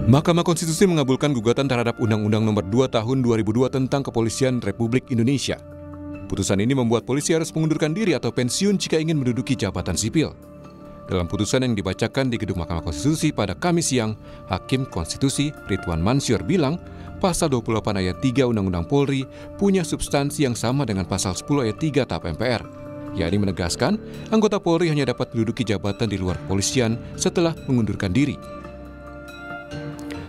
Mahkamah Konstitusi mengabulkan gugatan terhadap Undang-Undang Nomor 2 Tahun 2002 tentang Kepolisian Republik Indonesia. Putusan ini membuat polisi harus mengundurkan diri atau pensiun jika ingin menduduki jabatan sipil. Dalam putusan yang dibacakan di Gedung Mahkamah Konstitusi pada Kamis siang, Hakim Konstitusi Ridwan Mansyur bilang, Pasal 28 ayat 3 Undang-Undang Polri punya substansi yang sama dengan Pasal 10 ayat 3 TAP MPR, yakni menegaskan anggota Polri hanya dapat menduduki jabatan di luar kepolisian setelah mengundurkan diri.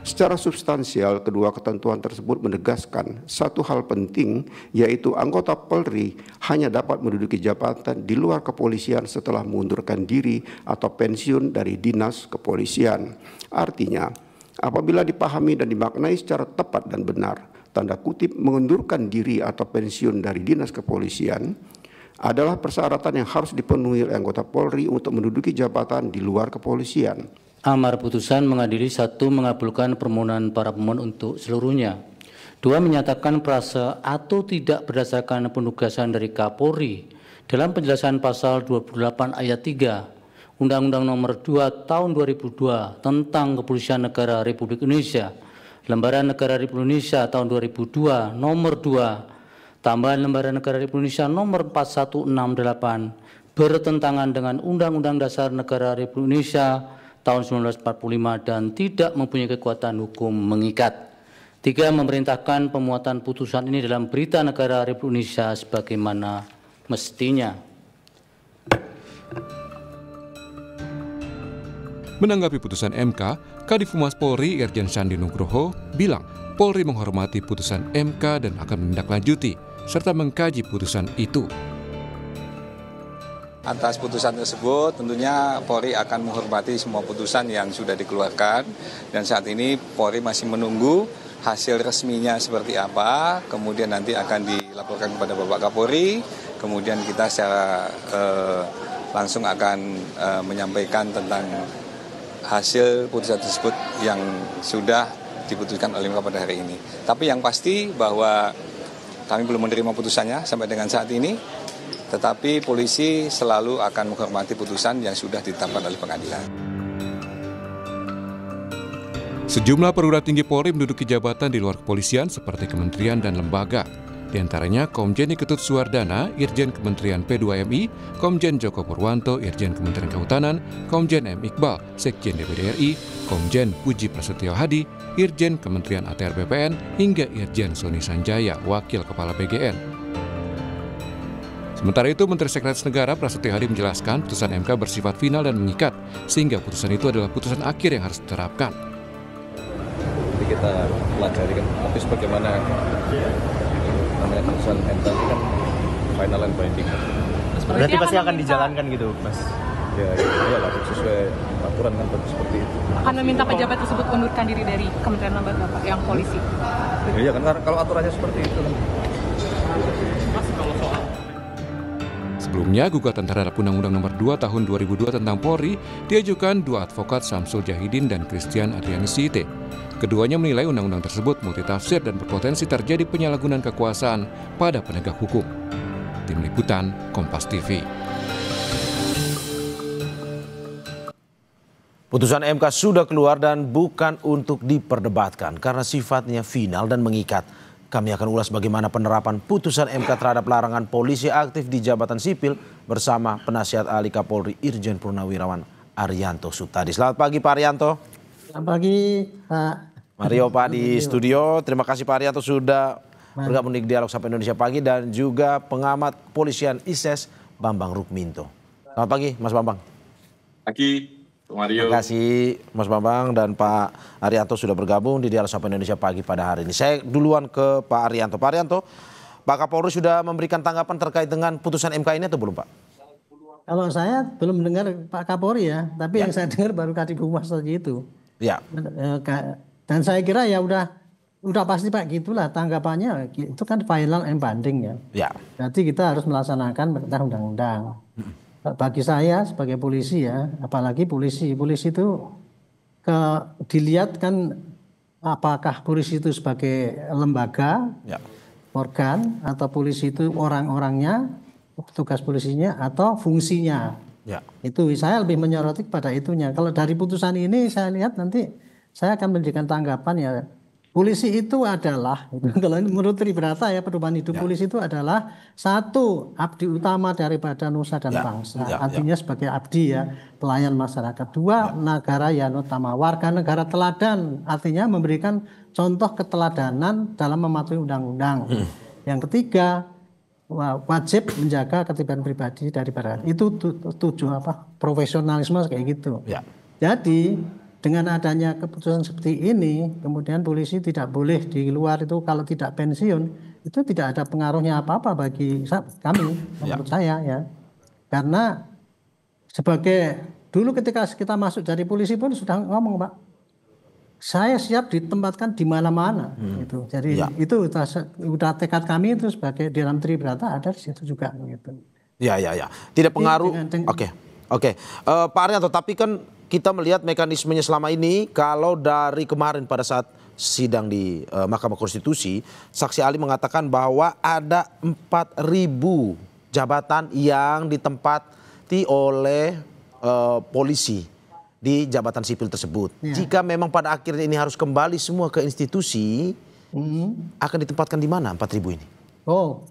Secara substansial, kedua ketentuan tersebut menegaskan satu hal penting, yaitu anggota Polri hanya dapat menduduki jabatan di luar kepolisian setelah mengundurkan diri atau pensiun dari dinas kepolisian. Artinya, apabila dipahami dan dimaknai secara tepat dan benar, tanda kutip mengundurkan diri atau pensiun dari dinas kepolisian adalah persyaratan yang harus dipenuhi oleh anggota Polri untuk menduduki jabatan di luar kepolisian. Amar putusan mengadili 1. Mengabulkan permohonan para pemohon untuk seluruhnya. 2. Menyatakan prase atau tidak berdasarkan penugasan dari Kapolri dalam penjelasan pasal 28 ayat 3 Undang-Undang Nomor 2 Tahun 2002 tentang Kepolisian Negara Republik Indonesia, Lembaran Negara Republik Indonesia tahun 2002 Nomor 2 tambahan Lembaran Negara Republik Indonesia Nomor 4168 bertentangan dengan Undang-Undang Dasar Negara Republik Indonesia tahun 1945 dan tidak mempunyai kekuatan hukum mengikat. 3. Memerintahkan pemuatan putusan ini dalam Berita Negara Republik Indonesia sebagaimana mestinya. Menanggapi putusan MK, Kadif Humas Polri Irjen Sandi Nugroho bilang Polri menghormati putusan MK dan akan menindaklanjuti serta mengkaji putusan itu. Atas putusan tersebut tentunya Polri akan menghormati semua putusan yang sudah dikeluarkan dan saat ini Polri masih menunggu hasil resminya seperti apa, kemudian nanti akan dilaporkan kepada Bapak Kapolri, kemudian kita secara langsung akan menyampaikan tentang hasil putusan tersebut yang sudah diputuskan oleh MK pada hari ini. Tapi yang pasti bahwa kami belum menerima putusannya sampai dengan saat ini, tetapi polisi selalu akan menghormati putusan yang sudah ditetapkan oleh pengadilan. Sejumlah perwira tinggi Polri menduduki jabatan di luar kepolisian seperti kementerian dan lembaga. Di antaranya Komjen Ketut Suwardana, Irjen Kementerian P2MI, Komjen Joko Purwanto, Irjen Kementerian Kehutanan, Komjen M. Iqbal, Sekjen DPD RI, Komjen Puji Prasetyo Hadi, Irjen Kementerian ATR BPN, hingga Irjen Soni Sanjaya, Wakil Kepala BGN. Sementara itu, Menteri Sekretaris Negara Prasetyo Hadi menjelaskan putusan MK bersifat final dan mengikat, sehingga putusan itu adalah putusan akhir yang harus diterapkan. Jadi kita pelajari kan, tapi sebagaimana namanya putusan MK ini kan final and binding. Berarti pasti akan dijalankan gitu, Mas? Ya lah, sesuai aturan kan seperti itu. Akan meminta pejabat tersebut mengundurkan diri dari Kementerian Lembaga Pak, yang polisi? Iya kan, kalau aturannya seperti itu kan. Sebelumnya, gugatan terhadap Undang-Undang Nomor 2 Tahun 2002 tentang Polri diajukan dua advokat Samsul Jahidin dan Christian Adrianus Siite. Keduanya menilai undang-undang tersebut multitafsir dan berpotensi terjadi penyalahgunaan kekuasaan pada penegak hukum. Tim Liputan, Kompas TV. Putusan MK sudah keluar dan bukan untuk diperdebatkan karena sifatnya final dan mengikat. Kami akan ulas bagaimana penerapan putusan MK terhadap larangan polisi aktif di jabatan sipil bersama penasihat ahli Kapolri Irjen Purnawirawan Arianto Suptadi. Selamat pagi Pak Arianto. Selamat pagi Pak Mario Pak di studio. Terima kasih Pak Arianto sudah bergabung di Dialog Sapa Indonesia Pagi dan juga pengamat kepolisian ISES Bambang Rukminto. Selamat pagi Mas Bambang. Pagi. Mario. Terima kasih Mas Bambang dan Pak Arianto sudah bergabung di Dialog Sapa Indonesia Pagi pada hari ini. Saya duluan ke Pak Arianto. Pak Arianto, Pak Kapolri sudah memberikan tanggapan terkait dengan putusan MK ini atau belum Pak? Kalau saya belum mendengar Pak Kapolri ya, tapi yang saya dengar baru Kadif Humas saja itu. Ya. Dan saya kira ya udah pasti Pak gitulah tanggapannya, itu kan final and binding ya. Ya. Berarti kita harus melaksanakan perintah undang-undang. Bagi saya sebagai polisi ya, apalagi polisi itu dilihat kan apakah polisi itu sebagai lembaga, organ, atau polisi itu orang-orangnya, petugas polisinya atau fungsinya. Itu saya lebih menyoroti pada itunya. Kalau dari putusan ini saya lihat nanti saya akan memberikan tanggapan ya. Polisi itu adalah, kalau menurut Tribrata ya, pedoman hidup polisi itu adalah satu, abdi utama daripada nusa dan bangsa. Artinya sebagai abdi ya, pelayan masyarakat. Dua, negara yang utama, warga negara teladan. Artinya memberikan contoh keteladanan dalam mematuhi undang-undang. Yang ketiga, wajib menjaga ketertiban pribadi daripada itu profesionalisme kayak gitu. Jadi dengan adanya keputusan seperti ini, kemudian polisi tidak boleh di luar itu kalau tidak pensiun, itu tidak ada pengaruhnya apa-apa bagi kami, menurut saya ya. Karena sebagai dulu ketika kita masuk dari polisi pun sudah ngomong, Pak, saya siap ditempatkan di mana-mana gitu. Jadi itu udah tekad kami itu sebagai di dalam Tribrata ada di situ juga gitu. Ya. Tidak pengaruh. Oke. Pak Arianto, tapi kan kita melihat mekanismenya selama ini, kalau dari kemarin pada saat sidang di Mahkamah Konstitusi, saksi ahli mengatakan bahwa ada 4.000 jabatan yang ditempati oleh polisi di jabatan sipil tersebut. Jika memang pada akhirnya ini harus kembali semua ke institusi, akan ditempatkan di mana 4.000 ini? Oh,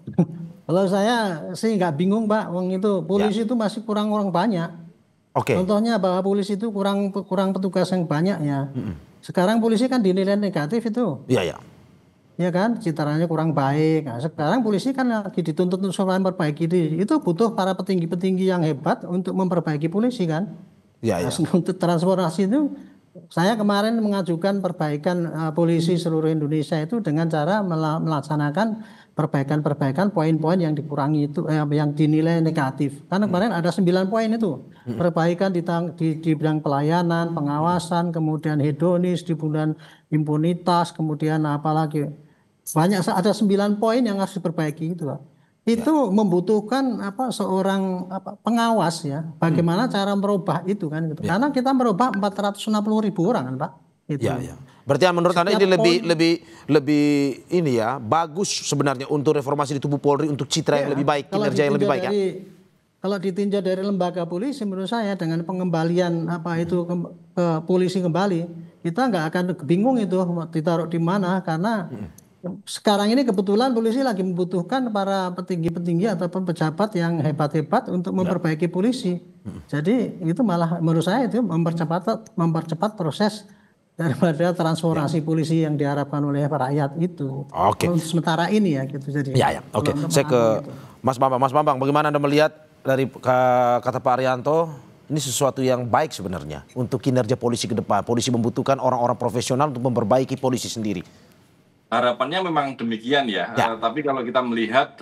kalau saya sih nggak bingung, Pak. Wong itu polisi itu masih kurang orang banyak. Contohnya bahwa polisi itu kurang petugas yang banyak ya. Sekarang polisi kan dinilai negatif itu. Ya kan, citranya kurang baik. Nah, sekarang polisi kan lagi dituntut untuk memperbaiki diri. Itu butuh para petinggi-petinggi yang hebat untuk memperbaiki polisi kan. Nah, untuk transformasi itu, saya kemarin mengajukan perbaikan polisi seluruh Indonesia itu dengan cara melaksanakan perbaikan-perbaikan poin-poin yang dikurangi itu yang dinilai negatif. Karena kemarin ada 9 poin itu. Perbaikan di bidang pelayanan, pengawasan, kemudian hedonis, di bidang impunitas, kemudian apalagi banyak, ada 9 poin yang harus diperbaiki itu, Pak. Itu membutuhkan seorang pengawas ya. Bagaimana cara merubah itu kan gitu. Karena kita merubah 460.000 orang kan, Pak. Itu. Berarti menurut Anda ini lebih ini ya, bagus sebenarnya untuk reformasi di tubuh Polri, untuk citra yang lebih baik, kinerja yang lebih baik ya. Kalau ditinjau dari lembaga polisi, menurut saya dengan pengembalian ke polisi kembali, kita nggak akan bingung itu ditaruh di mana, karena sekarang ini kebetulan polisi lagi membutuhkan para petinggi-petinggi ataupun pejabat yang hebat-hebat untuk memperbaiki polisi. Jadi itu malah menurut saya itu mempercepat proses daripada transformasi polisi yang diharapkan oleh rakyat itu. Sementara ini ya gitu. Jadi. Saya ke Mas Bambang. Mas Bambang, bagaimana Anda melihat dari kata Pak Arianto, ini sesuatu yang baik sebenarnya untuk kinerja polisi ke depan. Polisi membutuhkan orang-orang profesional untuk memperbaiki polisi sendiri. Harapannya memang demikian ya. Tapi kalau kita melihat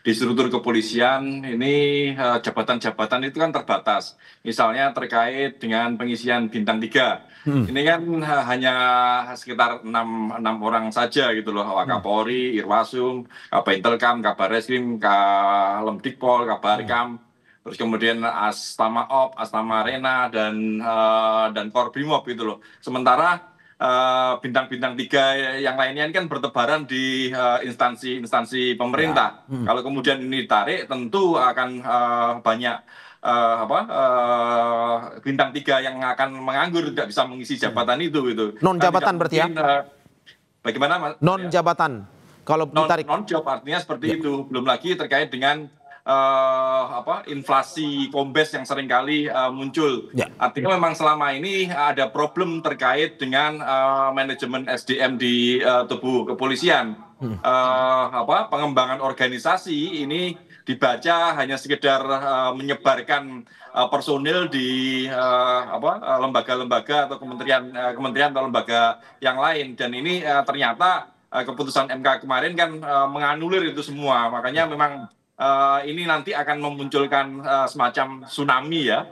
di struktur kepolisian ini jabatan-jabatan itu kan terbatas. Misalnya terkait dengan pengisian bintang 3. Ini kan hanya sekitar 6 orang saja gitu loh. Wakapolri, Irwasum, Kabintelkam, Kabareskrim, Lemdikpol, Kabarkam, terus kemudian Astama-Op, Astama-Arena dan Korbrimob gitu loh. Sementara bintang-bintang 3 yang lainnya kan bertebaran di instansi pemerintah. Kalau kemudian ini ditarik, tentu akan banyak bintang 3 yang akan menganggur, tidak bisa mengisi jabatan itu gitu. Non jabatan berarti ya? Bagaimana Mas? Non jabatan. Kalau ditarik. Non job artinya seperti itu. Belum lagi terkait dengan inflasi kombes yang seringkali muncul. Artinya memang selama ini ada problem terkait dengan manajemen SDM di tubuh kepolisian. Pengembangan organisasi ini dibaca hanya sekedar menyebarkan personil di lembaga-lembaga atau kementerian atau lembaga yang lain, dan ini ternyata keputusan MK kemarin kan menganulir itu semua. Makanya memang ini nanti akan memunculkan semacam tsunami ya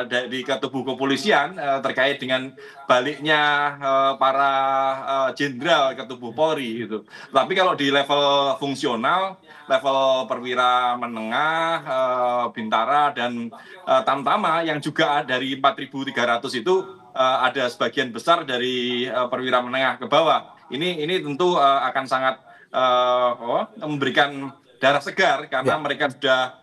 di tubuh kepolisian terkait dengan baliknya para jenderal ke tubuh Polri gitu. Tapi kalau di level fungsional, level perwira menengah, bintara dan tamtama yang juga dari 4.300 itu ada sebagian besar dari perwira menengah ke bawah. Ini tentu akan sangat memberikan darah segar karena mereka sudah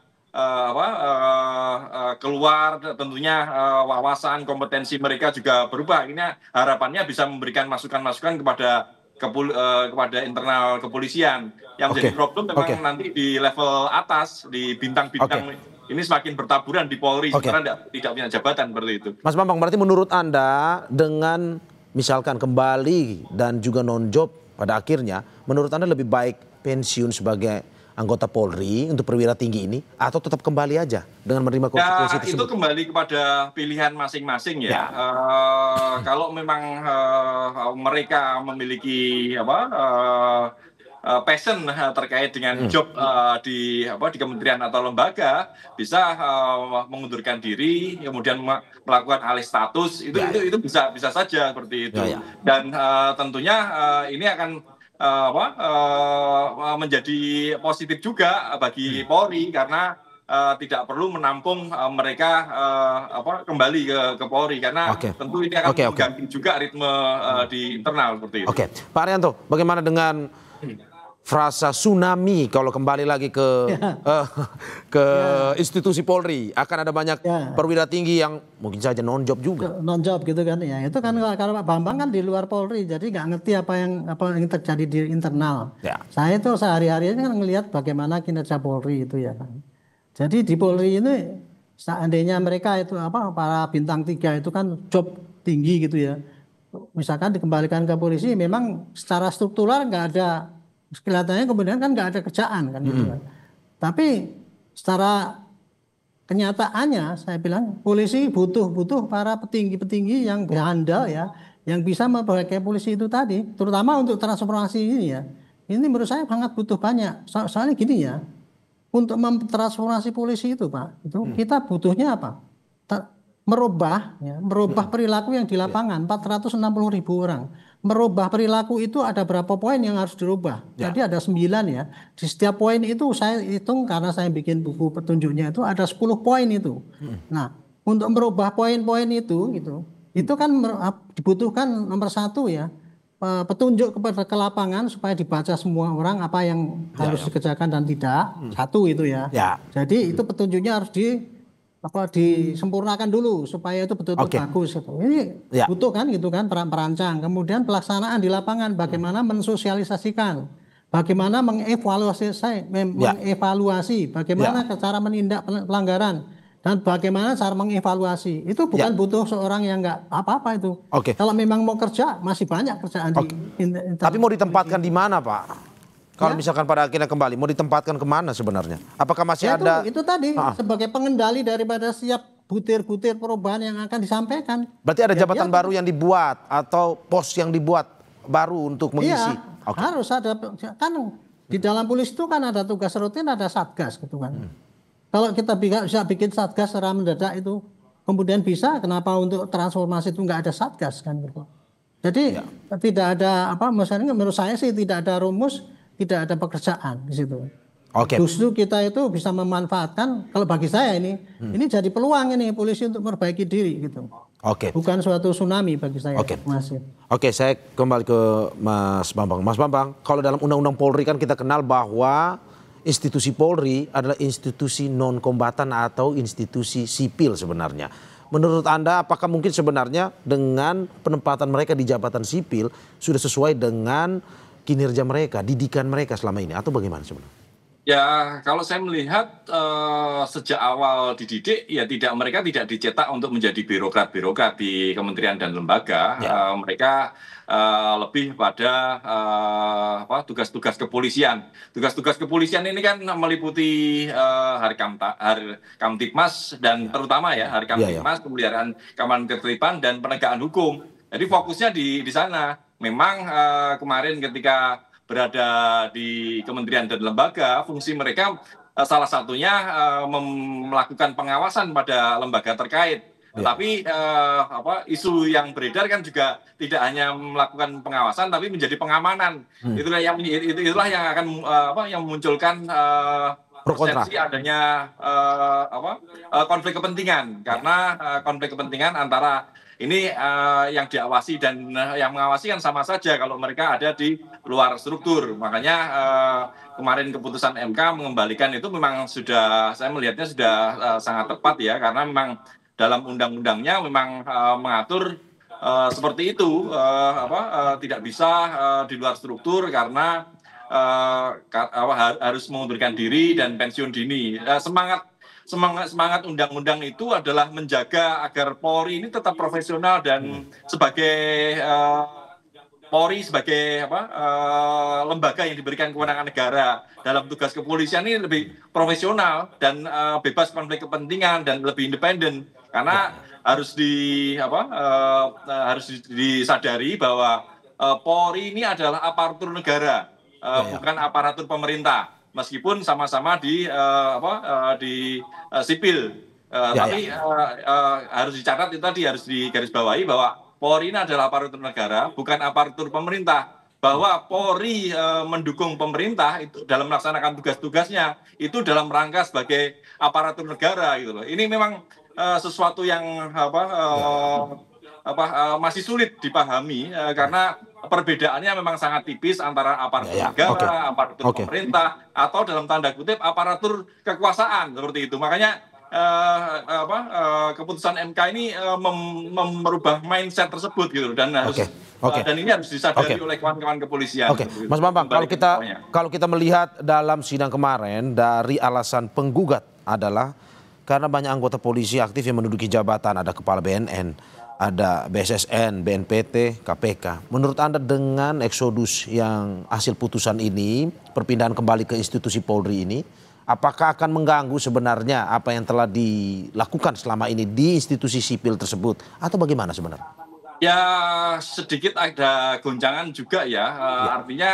keluar, tentunya wawasan, kompetensi mereka juga berubah. Ini harapannya bisa memberikan masukan-masukan kepada internal kepolisian. Yang menjadi problem memang nanti di level atas, di bintang-bintang ini semakin bertaburan di Polri, sementara tidak punya jabatan seperti itu. Mas Bambang, berarti menurut Anda dengan misalkan kembali dan juga non-job pada akhirnya, menurut Anda lebih baik pensiun sebagai anggota Polri untuk perwira tinggi ini atau tetap kembali aja dengan menerima konsekuensi tersebut? Itu kembali kepada pilihan masing-masing ya. Kalau memang mereka memiliki passion terkait dengan job di kementerian atau lembaga, bisa mengundurkan diri, kemudian melakukan alih status, itu bisa saja seperti itu. Dan tentunya ini akan menjadi positif juga bagi Polri karena tidak perlu menampung mereka kembali ke Polri karena tentu ini akan mengganggu juga ritme di internal seperti itu. Pak Arianto, bagaimana dengan frasa tsunami kalau kembali lagi ke institusi Polri, akan ada banyak perwira tinggi yang mungkin saja non-job juga. Non-job gitu kan ya. Itu kan kalau Pak Bambang kan di luar Polri, jadi nggak ngerti apa yang terjadi di internal. Saya itu sehari-hari kan ngelihat bagaimana kinerja Polri itu ya kan. Jadi di Polri ini seandainya mereka itu para bintang 3 itu kan job tinggi gitu ya. Misalkan dikembalikan ke polisi, memang secara struktural nggak ada, kelihatannya kemudian kan nggak ada kerjaan kan gitu kan. Tapi secara kenyataannya saya bilang polisi butuh para petinggi-petinggi yang berandal ya, yang bisa memperbaiki polisi itu tadi, terutama untuk transformasi ini ya. Ini menurut saya sangat butuh banyak. Soalnya gini ya, untuk mentransformasi polisi itu Pak, itu kita butuhnya apa? Merubah perilaku yang di lapangan, 460.000 orang. Merubah perilaku itu ada berapa poin yang harus dirubah? Jadi ada 9 ya. Di setiap poin itu saya hitung karena saya bikin buku petunjuknya itu ada 10 poin itu. Nah, untuk merubah poin-poin itu kan dibutuhkan nomor 1 ya, petunjuk ke lapangan supaya dibaca semua orang apa yang harus dikerjakan dan tidak. 1 itu ya. Jadi itu petunjuknya harus disempurnakan dulu supaya itu betul-betul bagus. Ini butuh kan gitu kan perancang. Kemudian pelaksanaan di lapangan, bagaimana mensosialisasikan, bagaimana mengevaluasi, bagaimana cara menindak pelanggaran, dan bagaimana cara mengevaluasi. Itu bukan butuh seorang yang nggak apa-apa itu. Kalau memang mau kerja, masih banyak kerjaan di Tapi mau ditempatkan di mana Pak? Kalau misalkan pada akhirnya kembali, mau ditempatkan kemana sebenarnya? Apakah masih ada? Itu tadi sebagai pengendali daripada setiap butir-butir perubahan yang akan disampaikan. Berarti ada jabatan baru yang dibuat atau pos yang dibuat baru untuk mengisi? Harus ada. Kan di dalam polisi itu kan ada tugas rutin, ada satgas gitu kan. Kalau kita bisa bikin satgas secara mendadak itu, kemudian bisa, kenapa untuk transformasi itu nggak ada satgas kan gitu. Jadi tidak ada misalnya menurut saya sih tidak ada rumus, tidak ada pekerjaan di situ. Justru kita itu bisa memanfaatkan, kalau bagi saya ini jadi peluang ini polisi untuk memperbaiki diri gitu. Bukan suatu tsunami bagi saya. Saya kembali ke Mas Bambang. Mas Bambang, kalau dalam Undang-Undang Polri kan kita kenal bahwa institusi Polri adalah institusi non-kombatan atau institusi sipil sebenarnya. Menurut Anda, apakah mungkin sebenarnya dengan penempatan mereka di jabatan sipil sudah sesuai dengan kinerja mereka, didikan mereka selama ini, atau bagaimana sebenarnya? Ya, kalau saya melihat sejak awal dididik, ya mereka tidak dicetak untuk menjadi birokrat di kementerian dan lembaga. Mereka lebih pada tugas-tugas kepolisian. Tugas-tugas kepolisian ini kan meliputi Hari Kamtipmas dan terutama ya Hari Kamtipmas, pemeliharaan keamanan ketertiban dan penegakan hukum. Jadi fokusnya di sana. Memang kemarin ketika berada di kementerian dan lembaga, fungsi mereka salah satunya melakukan pengawasan pada lembaga terkait. Tapi isu yang beredar kan juga tidak hanya melakukan pengawasan, tapi menjadi pengamanan. Itulah yang akan yang memunculkan persepsi adanya konflik kepentingan karena konflik kepentingan antara ini yang diawasi dan yang mengawasi kan sama saja kalau mereka ada di luar struktur. Makanya kemarin keputusan MK mengembalikan itu memang sudah, saya melihatnya sudah sangat tepat ya, karena memang dalam undang-undangnya memang mengatur seperti itu, tidak bisa di luar struktur karena harus mengundurkan diri dan pensiun dini. Semangat undang-undang itu adalah menjaga agar Polri ini tetap profesional dan sebagai Polri sebagai lembaga yang diberikan kewenangan negara dalam tugas kepolisian ini lebih profesional dan bebas konflik kepentingan dan lebih independen, karena harus disadari bahwa Polri ini adalah aparatur negara, bukan aparatur pemerintah. Meskipun sama-sama di sipil, tapi harus dicatat itu tadi, harus digarisbawahi bahwa Polri ini adalah aparatur negara, bukan aparatur pemerintah. Bahwa Polri mendukung pemerintah itu dalam melaksanakan tugas-tugasnya itu dalam rangka sebagai aparatur negara gitu loh. Ini memang sesuatu yang masih sulit dipahami karena perbedaannya memang sangat tipis antara aparatur negara, aparatur pemerintah, atau dalam tanda kutip aparatur kekuasaan seperti itu. Makanya keputusan MK ini merubah mindset tersebut gitu, dan harus dan ini harus disadari oleh kawan-kawan kepolisian. Mas Bambang, kalau kita melihat dalam sidang kemarin, dari alasan penggugat adalah karena banyak anggota polisi aktif yang menduduki jabatan, ada kepala BNN, ada BSSN, BNPT, KPK. Menurut Anda dengan eksodus yang hasil putusan ini, perpindahan kembali ke institusi Polri ini, apakah akan mengganggu sebenarnya apa yang telah dilakukan selama ini di institusi sipil tersebut, atau bagaimana sebenarnya? Ya, sedikit ada goncangan juga ya. Artinya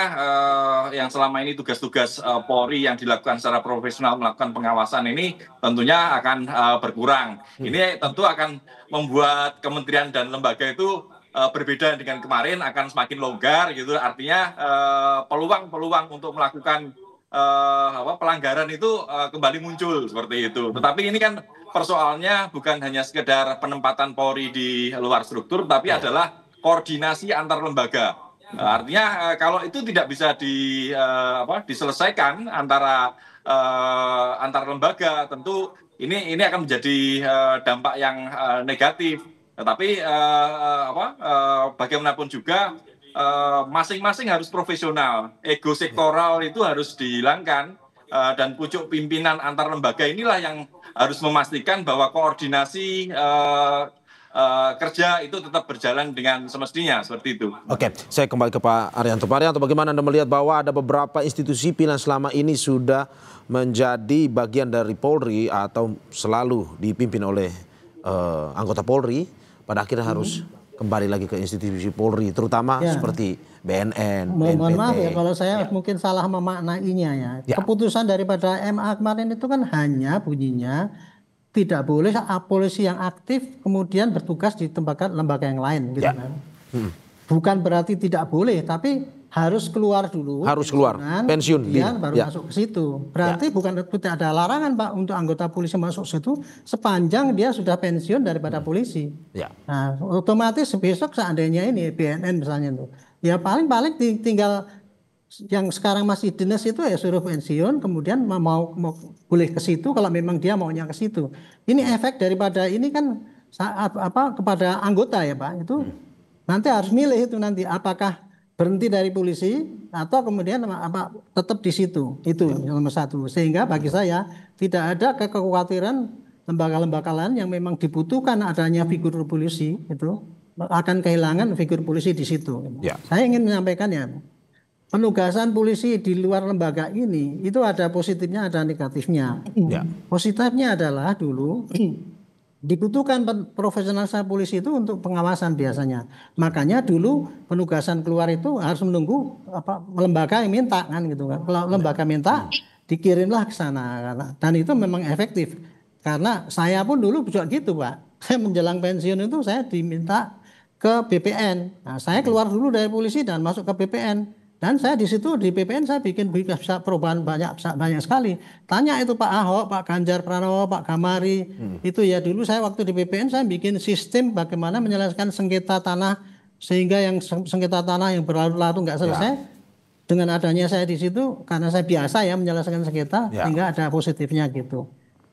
yang selama ini tugas-tugas Polri yang dilakukan secara profesional melakukan pengawasan ini tentunya akan berkurang. Ini tentu akan membuat kementerian dan lembaga itu berbeda dengan kemarin, akan semakin longgar gitu. Artinya peluang-peluang untuk melakukan pelanggaran itu kembali muncul seperti itu. Tetapi ini kan persoalannya bukan hanya sekedar penempatan Polri di luar struktur, tapi adalah koordinasi antar lembaga. Artinya kalau itu tidak bisa diselesaikan antar lembaga, tentu ini akan menjadi dampak yang negatif. Tetapi bagaimanapun juga masing-masing harus profesional. Ego sektoral itu harus dihilangkan, dan pucuk pimpinan antar lembaga inilah yang harus memastikan bahwa koordinasi kerja itu tetap berjalan dengan semestinya, seperti itu. Oke, saya kembali ke Pak Arianto. Pak Arianto, bagaimana Anda melihat bahwa ada beberapa institusi sipil yang selama ini sudah menjadi bagian dari Polri atau selalu dipimpin oleh anggota Polri, pada akhirnya harus kembali lagi ke institusi Polri, terutama seperti BNN, BNPT. Mohon maaf ya kalau saya mungkin salah memaknainya ya. Keputusan daripada MA kemarin itu kan hanya bunyinya tidak boleh polisi yang aktif kemudian bertugas di tempat lembaga yang lain gitu kan. Bukan berarti tidak boleh, tapi harus keluar dulu. Harus keluar, pensiun. Baru masuk ke situ. Berarti bukan tidak ada larangan Pak untuk anggota polisi masuk situ sepanjang dia sudah pensiun daripada polisi. Nah, otomatis besok seandainya ini BNN misalnya tuh, ya paling tinggal yang sekarang masih dinas itu ya suruh pensiun, kemudian mau boleh ke situ kalau memang dia maunya ke situ. Ini efek daripada ini kan kepada anggota ya Pak, itu nanti harus milih itu nanti apakah berhenti dari polisi atau kemudian tetap di situ. Itu nomor satu. Sehingga bagi saya tidak ada kekhawatiran lembaga-lembaga lain yang memang dibutuhkan adanya figur polisi itu akan kehilangan figur polisi di situ. Saya ingin menyampaikan ya, penugasan polisi di luar lembaga ini itu ada positifnya, ada negatifnya. Positifnya adalah dulu dibutuhkan profesionalisme polisi itu untuk pengawasan biasanya. Makanya dulu penugasan keluar itu harus menunggu lembaga yang minta kan gitu kan. Kalau lembaga minta dikirimlah ke sana, dan itu memang efektif. Karena saya pun dulu juga gitu Pak. Saya menjelang pensiun itu saya diminta ke BPN. Nah, saya keluar dulu dari polisi dan masuk ke BPN. Dan saya di situ di PPN saya bikin perubahan banyak sekali. Tanya itu Pak Ahok, Pak Ganjar Pranowo, Pak Gamari. Itu ya dulu saya waktu di PPN saya bikin sistem bagaimana menyelesaikan sengketa tanah sehingga yang sengketa tanah yang berlarut-larut nggak selesai. Dengan adanya saya di situ karena saya biasa ya menyelesaikan sengketa sehingga ada positifnya gitu.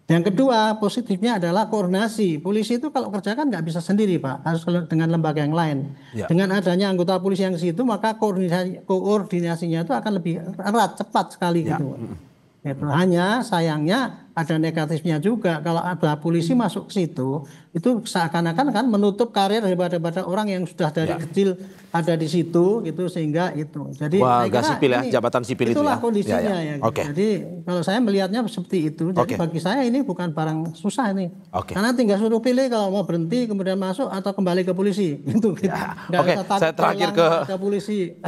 Yang kedua positifnya adalah koordinasi. Polisi itu kalau kerja kan nggak bisa sendiri Pak, harus dengan lembaga yang lain. Dengan adanya anggota polisi yang situ maka koordinasinya itu akan lebih erat, cepat sekali gitu. Gitu. Hanya sayangnya ada negatifnya juga kalau ada polisi masuk ke situ itu seakan-akan kan menutup karir daripada orang yang sudah dari kecil ada di situ gitu sehingga itu. Jadi sipil ya, jabatan sipil itu ya. Itulah kondisinya ya. Jadi kalau saya melihatnya seperti itu. Jadi bagi saya ini bukan barang susah ini. Karena tinggal suruh pilih kalau mau berhenti kemudian masuk atau kembali ke polisi. Itu gitu. Saya terakhir ke polisi.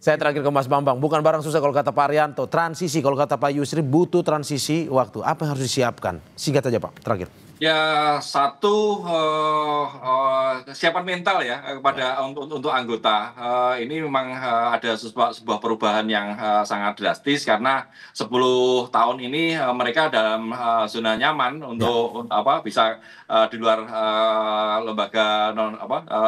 Saya terakhir ke Mas Bambang, bukan barang susah kalau kata Pak Arianto, transisi kalau kata Pak Yusri butuh transisi waktu. Apa yang harus disiapkan? Singkat saja Pak, terakhir. Ya satu kesiapan mental ya kepada untuk anggota. Ini memang ada sebuah perubahan yang sangat drastis karena 10 tahun ini mereka dalam zona nyaman untuk bisa di luar lembaga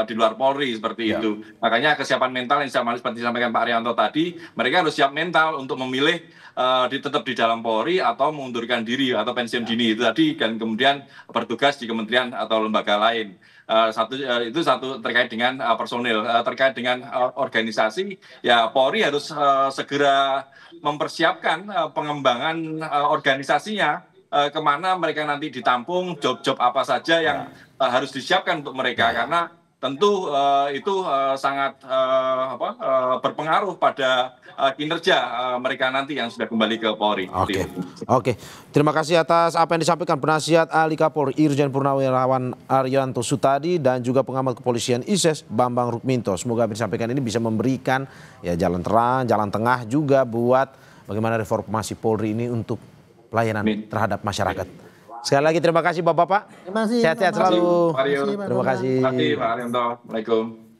di luar Polri seperti itu. Makanya kesiapan mental yang seperti disampaikan Pak Arianto tadi, mereka harus siap mental untuk memilih tetap di dalam Polri atau mengundurkan diri atau pensiun dini itu tadi dan kemudian bertugas di kementerian atau lembaga lain. Itu satu terkait dengan personil, terkait dengan organisasi ya Polri harus segera mempersiapkan pengembangan organisasinya kemana mereka nanti ditampung, job-job apa saja yang harus disiapkan untuk mereka karena tentu itu sangat berpengaruh pada kinerja mereka nanti yang sudah kembali ke Polri. Oke. Terima kasih atas apa yang disampaikan penasihat ahli Kapolri Irjen Purnawirawan Arianto Sutadi dan juga pengamat kepolisian ISES Bambang Rukminto. Semoga apa yang disampaikan ini bisa memberikan ya jalan terang, jalan tengah juga buat bagaimana reformasi Polri ini untuk pelayanan terhadap masyarakat. Sekali lagi terima kasih Bapak-bapak. Terima kasih. Sehat-sehat selalu. Terima kasih Pak Arianto. Waalaikumsalam.